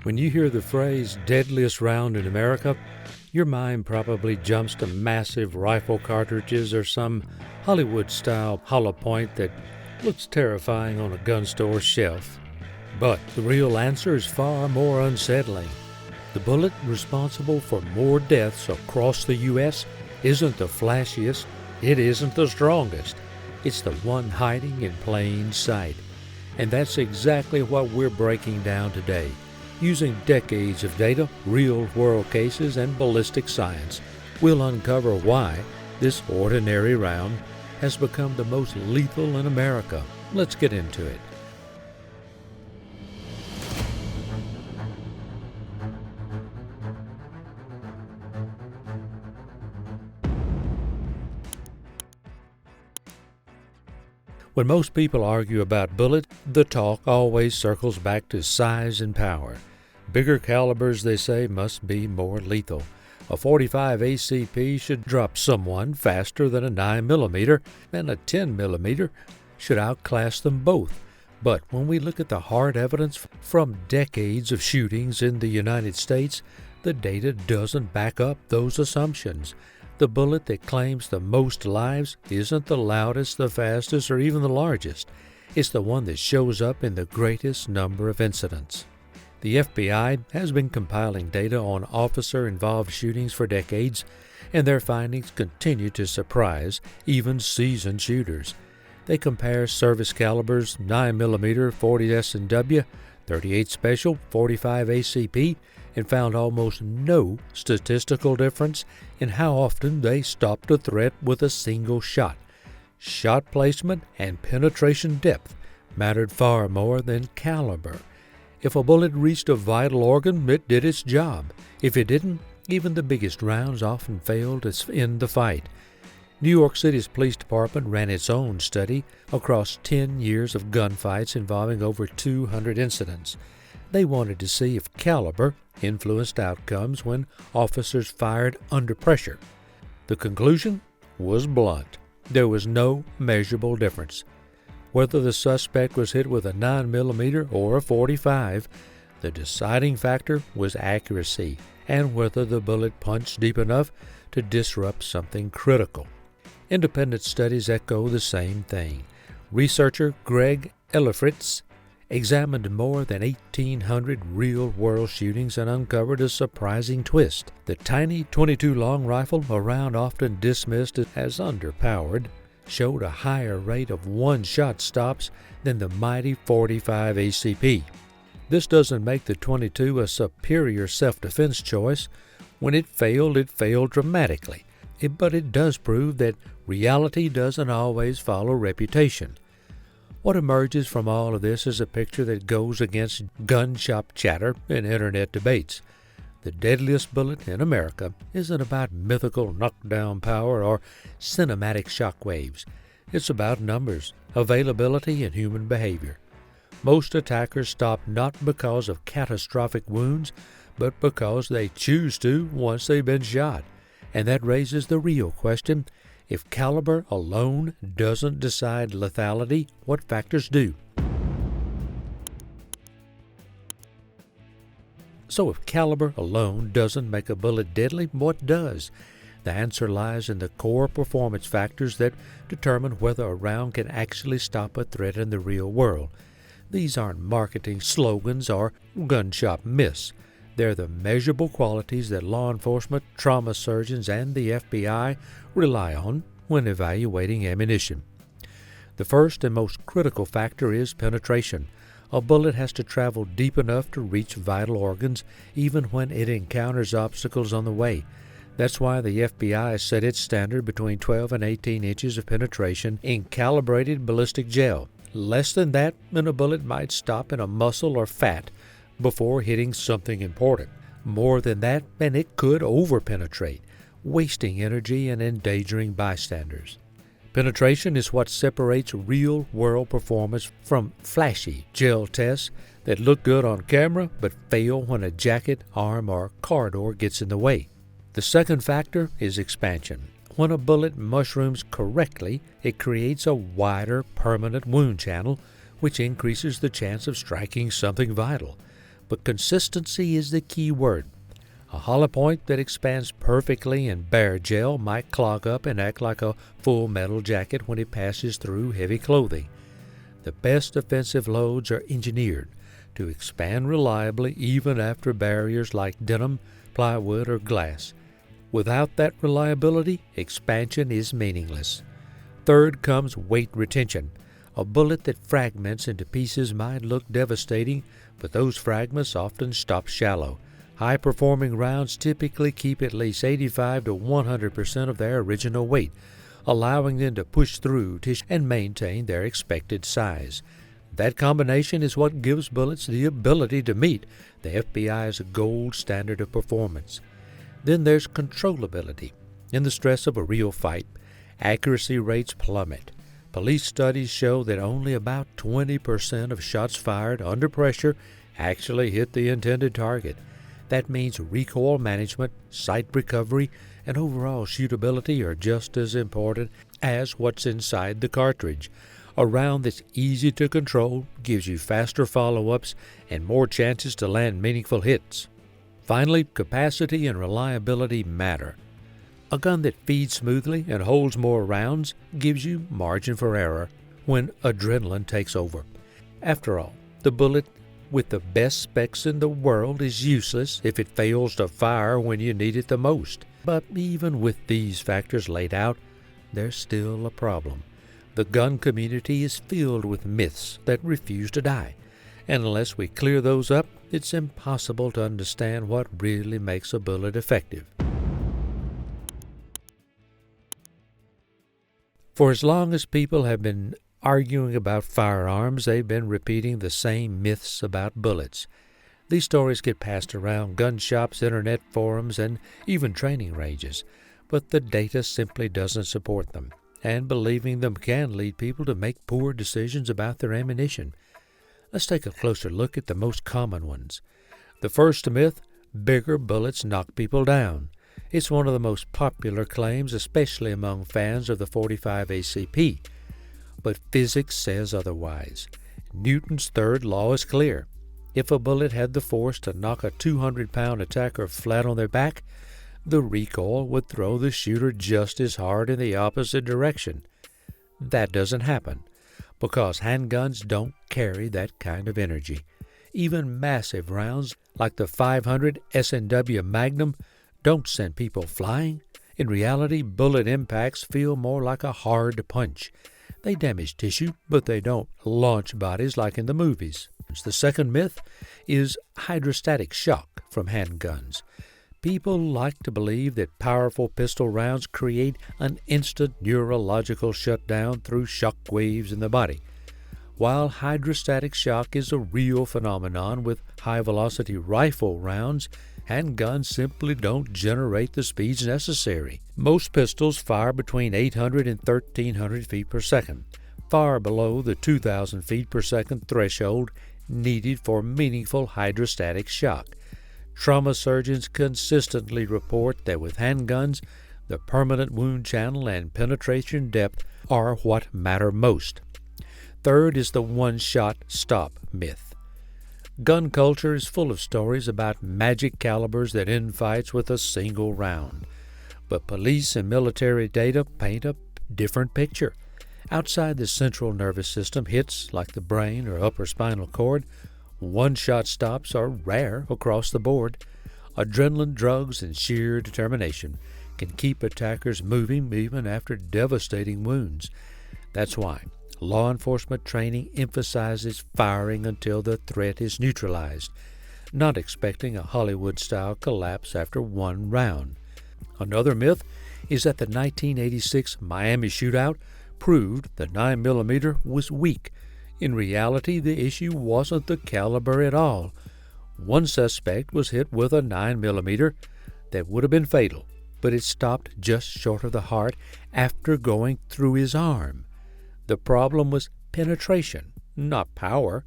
When you hear the phrase deadliest round in America, your mind probably jumps to massive rifle cartridges or some Hollywood-style hollow point that looks terrifying on a gun store shelf. But the real answer is far more unsettling. The bullet responsible for more deaths across the U.S. isn't the flashiest, it isn't the strongest. It's the one hiding in plain sight. And that's exactly what we're breaking down today. Using decades of data, real-world cases, and ballistic science, we'll uncover why this ordinary round has become the most lethal in America. Let's get into it. When most people argue about bullets, the talk always circles back to size and power. Bigger calibers, they say, must be more lethal. A .45 ACP should drop someone faster than a 9mm, and a 10mm should outclass them both. But when we look at the hard evidence from decades of shootings in the United States, the data doesn't back up those assumptions. The bullet that claims the most lives isn't the loudest, the fastest, or even the largest. It's the one that shows up in the greatest number of incidents. The FBI has been compiling data on officer-involved shootings for decades, and their findings continue to surprise even seasoned shooters. They compare service calibers 9mm 40 S&W, 38 Special, .45 ACP, and found almost no statistical difference in how often they stopped a threat with a single shot. Shot placement and penetration depth mattered far more than caliber. If a bullet reached a vital organ, it did its job. If it didn't, even the biggest rounds often failed to end the fight. New York City's police department ran its own study across 10 years of gunfights involving over 200 incidents. They wanted to see if caliber influenced outcomes when officers fired under pressure. The conclusion was blunt. There was no measurable difference. Whether the suspect was hit with a 9mm or a .45, the deciding factor was accuracy and whether the bullet punched deep enough to disrupt something critical. Independent studies echo the same thing. Researcher Greg Elefritz examined more than 1,800 real-world shootings and uncovered a surprising twist. The tiny .22 long rifle, a round often dismissed as underpowered, showed a higher rate of one-shot stops than the mighty .45 ACP. This doesn't make the .22 a superior self-defense choice. When it failed dramatically. But it does prove that reality doesn't always follow reputation. What emerges from all of this is a picture that goes against gun shop chatter and internet debates. The deadliest bullet in America isn't about mythical knockdown power or cinematic shockwaves. It's about numbers, availability, and human behavior. Most attackers stop not because of catastrophic wounds, but because they choose to once they've been shot. And that raises the real question: if caliber alone doesn't decide lethality, what factors do? So if caliber alone doesn't make a bullet deadly, what does? The answer lies in the core performance factors that determine whether a round can actually stop a threat in the real world. These aren't marketing slogans or gun shop myths. They're the measurable qualities that law enforcement, trauma surgeons, and the FBI rely on when evaluating ammunition. The first and most critical factor is penetration. A bullet has to travel deep enough to reach vital organs, even when it encounters obstacles on the way. That's why the FBI set its standard between 12 and 18 inches of penetration in calibrated ballistic gel. Less than that, and a bullet might stop in a muscle or fat before hitting something important. More than that, and it could overpenetrate, wasting energy and endangering bystanders. Penetration is what separates real-world performance from flashy gel tests that look good on camera but fail when a jacket, arm, or car door gets in the way. The second factor is expansion. When a bullet mushrooms correctly, it creates a wider, permanent wound channel, which increases the chance of striking something vital. but consistency is the key word. A hollow point that expands perfectly in bare gel might clog up and act like a full metal jacket when it passes through heavy clothing. The best offensive loads are engineered to expand reliably even after barriers like denim, plywood, or glass. Without that reliability, expansion is meaningless. Third comes weight retention. A bullet that fragments into pieces might look devastating, but those fragments often stop shallow. High-performing rounds typically keep at least 85 to 100% of their original weight, allowing them to push through tissue and maintain their expected size. That combination is what gives bullets the ability to meet the FBI's gold standard of performance. Then there's controllability. In the stress of a real fight, accuracy rates plummet. Police studies show that only about 20% of shots fired under pressure actually hit the intended target. That means recoil management, sight recovery, and overall shootability are just as important as what's inside the cartridge. A round that's easy to control gives you faster follow-ups and more chances to land meaningful hits. Finally, capacity and reliability matter. A gun that feeds smoothly and holds more rounds gives you margin for error when adrenaline takes over. After all, the bullet with the best specs in the world is useless if it fails to fire when you need it the most. But even with these factors laid out, there's still a problem. The gun community is filled with myths that refuse to die, and unless we clear those up, it's impossible to understand what really makes a bullet effective. For as long as people have been arguing about firearms, they've been repeating the same myths about bullets. These stories get passed around gun shops, internet forums, and even training ranges, but the data simply doesn't support them, and believing them can lead people to make poor decisions about their ammunition. Let's take a closer look at the most common ones. The first myth: bigger bullets knock people down. It's one of the most popular claims, especially among fans of the .45 ACP. But physics says otherwise. Newton's third law is clear. If a bullet had the force to knock a 200-pound attacker flat on their back, the recoil would throw the shooter just as hard in the opposite direction. That doesn't happen, because handguns don't carry that kind of energy. Even massive rounds like the .500 S&W Magnum don't send people flying. In reality, bullet impacts feel more like a hard punch. They damage tissue, but they don't launch bodies like in the movies. The second myth is hydrostatic shock from handguns. People like to believe that powerful pistol rounds create an instant neurological shutdown through shock waves in the body. While hydrostatic shock is a real phenomenon with high-velocity rifle rounds, handguns simply don't generate the speeds necessary. Most pistols fire between 800 and 1,300 feet per second, far below the 2,000 feet per second threshold needed for meaningful hydrostatic shock. Trauma surgeons consistently report that with handguns, the permanent wound channel and penetration depth are what matter most. Third is the one-shot stop myth. Gun culture is full of stories about magic calibers that end fights with a single round. But police and military data paint a different picture. Outside the central nervous system, hits like the brain or upper spinal cord, one-shot stops are rare across the board. Adrenaline, drugs, and sheer determination can keep attackers moving even after devastating wounds. That's why law enforcement training emphasizes firing until the threat is neutralized, not expecting a Hollywood-style collapse after one round. Another myth is that the 1986 Miami shootout proved the 9mm was weak. In reality, the issue wasn't the caliber at all. One suspect was hit with a 9mm that would have been fatal, but it stopped just short of the heart after going through his arm. The problem was penetration, not power.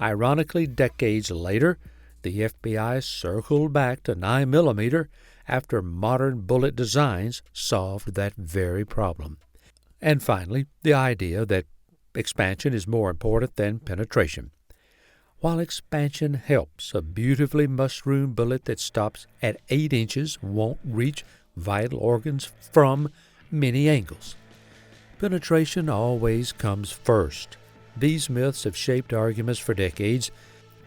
Ironically, decades later, the FBI circled back to 9mm after modern bullet designs solved that very problem. And finally, the idea that expansion is more important than penetration. while expansion helps. A beautifully mushroomed bullet that stops at 8 inches won't reach vital organs from many angles. Penetration always comes first. These myths have shaped arguments for decades,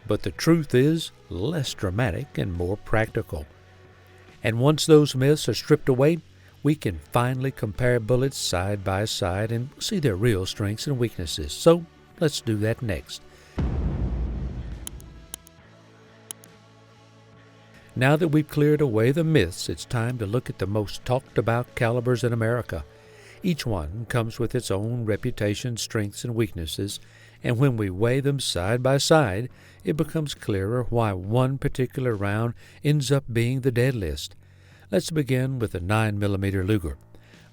but the truth is less dramatic and more practical. And once those myths are stripped away, we can finally compare bullets side by side and see their real strengths and weaknesses. So let's do that next. Now that we've cleared away the myths, it's time to look at the most talked about calibers in America. Each one comes with its own reputation, strengths, and weaknesses, and when we weigh them side by side, it becomes clearer why one particular round ends up being the deadliest. Let's begin with the 9mm Luger.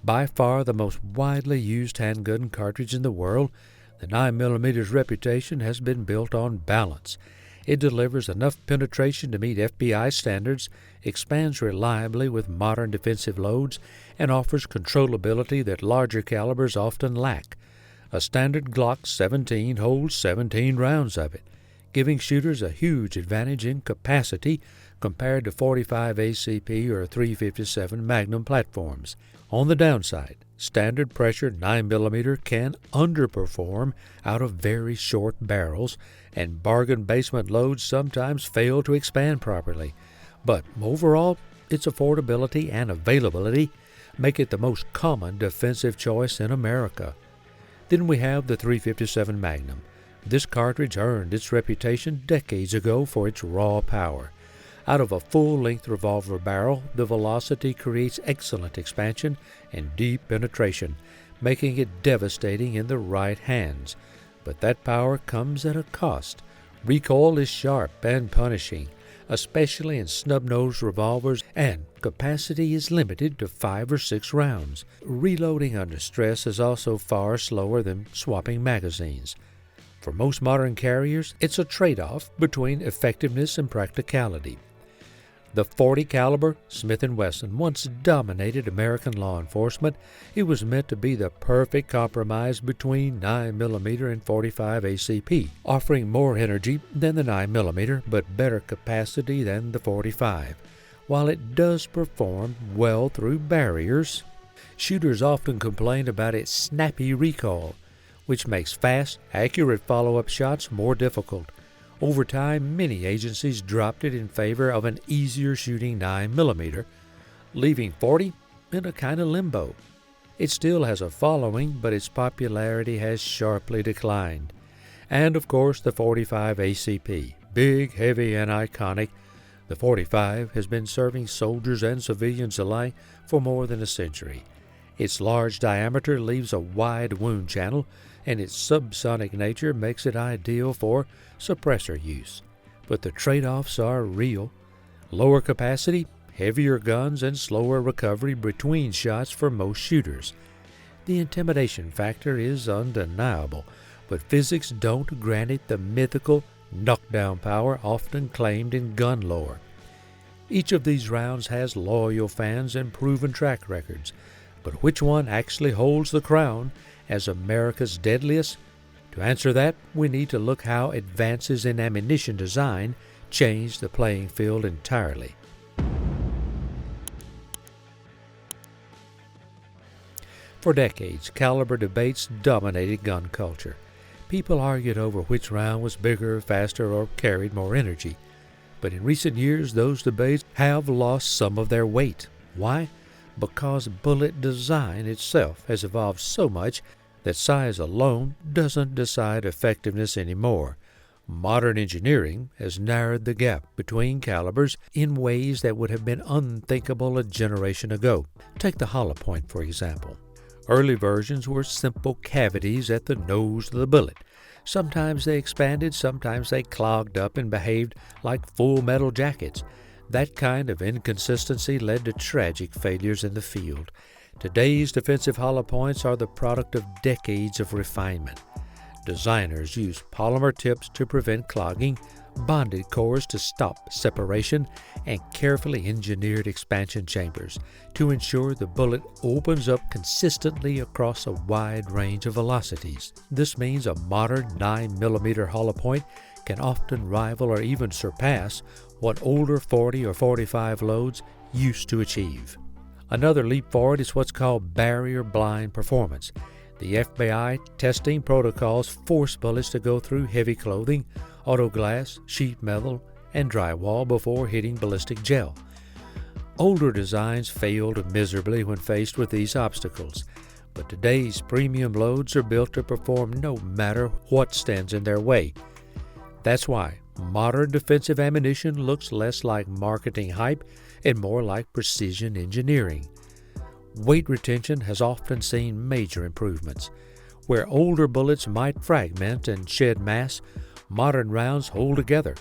By far the most widely used handgun cartridge in the world, the 9mm's reputation has been built on balance. It delivers enough penetration to meet FBI standards, expands reliably with modern defensive loads, and offers controllability that larger calibers often lack. A standard Glock 17 holds 17 rounds of it, giving shooters a huge advantage in capacity compared to .45 ACP or .357 Magnum platforms. On the downside, standard pressure 9mm can underperform out of very short barrels, and bargain basement loads sometimes fail to expand properly. But overall, its affordability and availability make it the most common defensive choice in America. Then we have the .357 Magnum. This cartridge earned its reputation decades ago for its raw power. Out of a full-length revolver barrel, the velocity creates excellent expansion and deep penetration, making it devastating in the right hands. But that power comes at a cost. Recoil is sharp and punishing, especially in snub-nosed revolvers, and capacity is limited to 5 or 6 rounds. Reloading under stress is also far slower than swapping magazines. For most modern carriers, it's a trade-off between effectiveness and practicality. The .40 caliber Smith & Wesson once dominated American law enforcement. It was meant to be the perfect compromise between 9mm and .45 ACP, offering more energy than the 9mm but better capacity than the .45. While it does perform well through barriers, shooters often complain about its snappy recoil, which makes fast, accurate follow-up shots more difficult. Over time, many agencies dropped it in favor of an easier shooting 9mm, leaving .40 in a kind of limbo. It still has a following, but its popularity has sharply declined. And of course, the .45 ACP. Big, heavy, and iconic, the .45 has been serving soldiers and civilians alike for more than a century. Its large diameter leaves a wide wound channel, and its subsonic nature makes it ideal for suppressor use. But the trade-offs are real. Lower capacity, heavier guns, and slower recovery between shots for most shooters. The intimidation factor is undeniable, but physics don't grant it the mythical knockdown power often claimed in gun lore. Each of these rounds has loyal fans and proven track records, but which one actually holds the crown as America's deadliest? To answer that, we need to look how advances in ammunition design changed the playing field entirely. For decades, caliber debates dominated gun culture. People argued over which round was bigger, faster, or carried more energy. But in recent years, those debates have lost some of their weight. Why? Because bullet design itself has evolved so much that size alone doesn't decide effectiveness anymore. Modern engineering has narrowed the gap between calibers in ways that would have been unthinkable a generation ago. Take the hollow point, for example. Early versions were simple cavities at the nose of the bullet. Sometimes they expanded, sometimes they clogged up and behaved like full metal jackets. That kind of inconsistency led to tragic failures in the field. Today's defensive hollow points are the product of decades of refinement. Designers use polymer tips to prevent clogging, bonded cores to stop separation, and carefully engineered expansion chambers to ensure the bullet opens up consistently across a wide range of velocities. This means a modern 9mm hollow point can often rival or even surpass what older 40 or 45 loads used to achieve. Another leap forward is what's called barrier-blind performance. The FBI testing protocols force bullets to go through heavy clothing, auto glass, sheet metal, and drywall before hitting ballistic gel. Older designs failed miserably when faced with these obstacles, but today's premium loads are built to perform no matter what stands in their way. That's why modern defensive ammunition looks less like marketing hype and more like precision engineering. Weight retention has often seen major improvements. Where older bullets might fragment and shed mass, modern rounds hold together.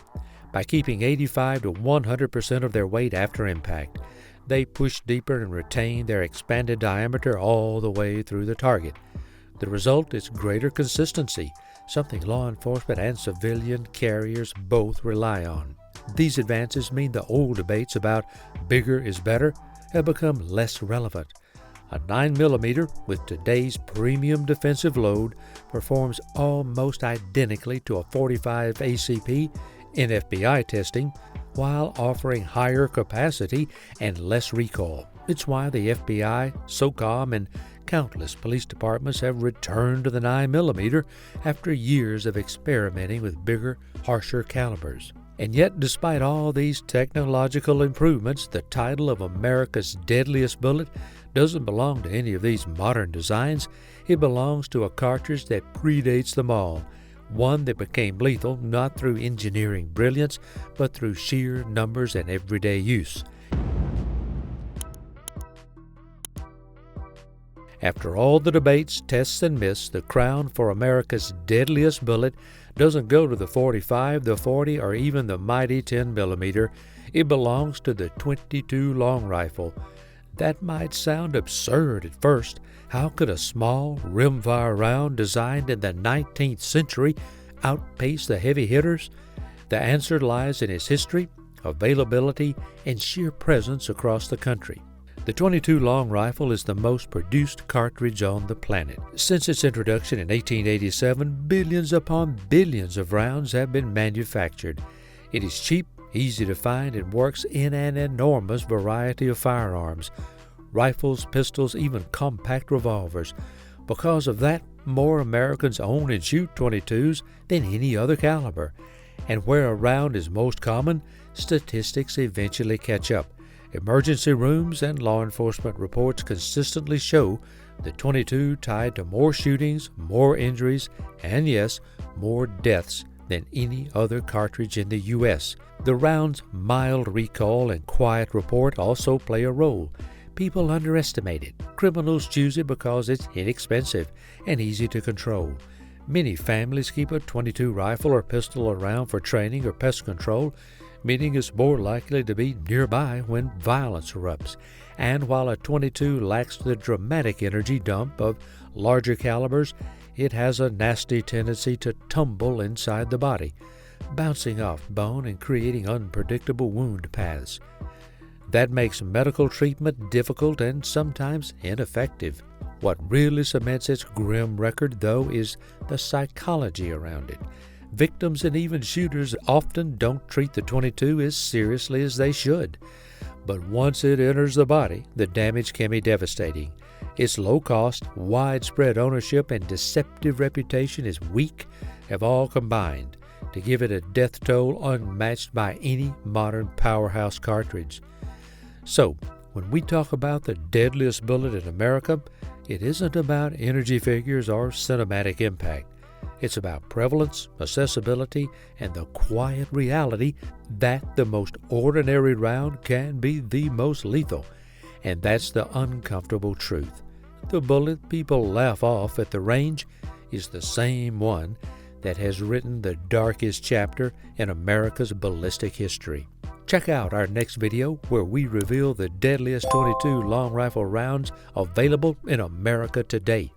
By keeping 85 to 100% of their weight after impact, they push deeper and retain their expanded diameter all the way through the target. The result is greater consistency, something law enforcement and civilian carriers both rely on. These advances mean the old debates about bigger is better have become less relevant. A 9mm with today's premium defensive load performs almost identically to a 45 ACP in FBI testing, while offering higher capacity and less recoil. It's why the FBI, SOCOM, and countless police departments have returned to the 9mm after years of experimenting with bigger, harsher calibers. And yet, despite all these technological improvements, the title of America's deadliest bullet doesn't belong to any of these modern designs. It belongs to a cartridge that predates them all, one that became lethal not through engineering brilliance, but through sheer numbers and everyday use. After all the debates, tests, and myths, the crown for America's deadliest bullet doesn't go to the 45, the 40, or even the mighty 10mm. It belongs to the .22 long rifle. That might sound absurd at first. How could a small, rimfire round designed in the 19th century outpace the heavy hitters? The answer lies in its history, availability, and sheer presence across the country. The .22 long rifle is the most produced cartridge on the planet. Since its introduction in 1887, billions upon billions of rounds have been manufactured. It is cheap, easy to find, and works in an enormous variety of firearms: rifles, pistols, even compact revolvers. Because of that, more Americans own and shoot .22s than any other caliber. And where a round is most common, statistics eventually catch up. Emergency rooms and law enforcement reports consistently show the .22 tied to more shootings, more injuries, and yes, more deaths than any other cartridge in the U.S. The round's mild recoil and quiet report also play a role. People underestimate it. Criminals choose it because it's inexpensive and easy to control. Many families keep a .22 rifle or pistol around for training or pest control, meaning it's more likely to be nearby when violence erupts. And while a .22 lacks the dramatic energy dump of larger calibers, it has a nasty tendency to tumble inside the body, bouncing off bone and creating unpredictable wound paths. That makes medical treatment difficult and sometimes ineffective. What really cements its grim record, though, is the psychology around it. Victims and even shooters often don't treat the .22 as seriously as they should. But once it enters the body, the damage can be devastating. Its low cost, widespread ownership, and deceptive reputation as weak have all combined to give it a death toll unmatched by any modern powerhouse cartridge. So, when we talk about the deadliest bullet in America, it isn't about energy figures or cinematic impact. It's about prevalence, accessibility, and the quiet reality that the most ordinary round can be the most lethal. And that's the uncomfortable truth. The bullet people laugh off at the range is the same one that has written the darkest chapter in America's ballistic history. Check out our next video where we reveal the deadliest .22 long rifle rounds available in America today.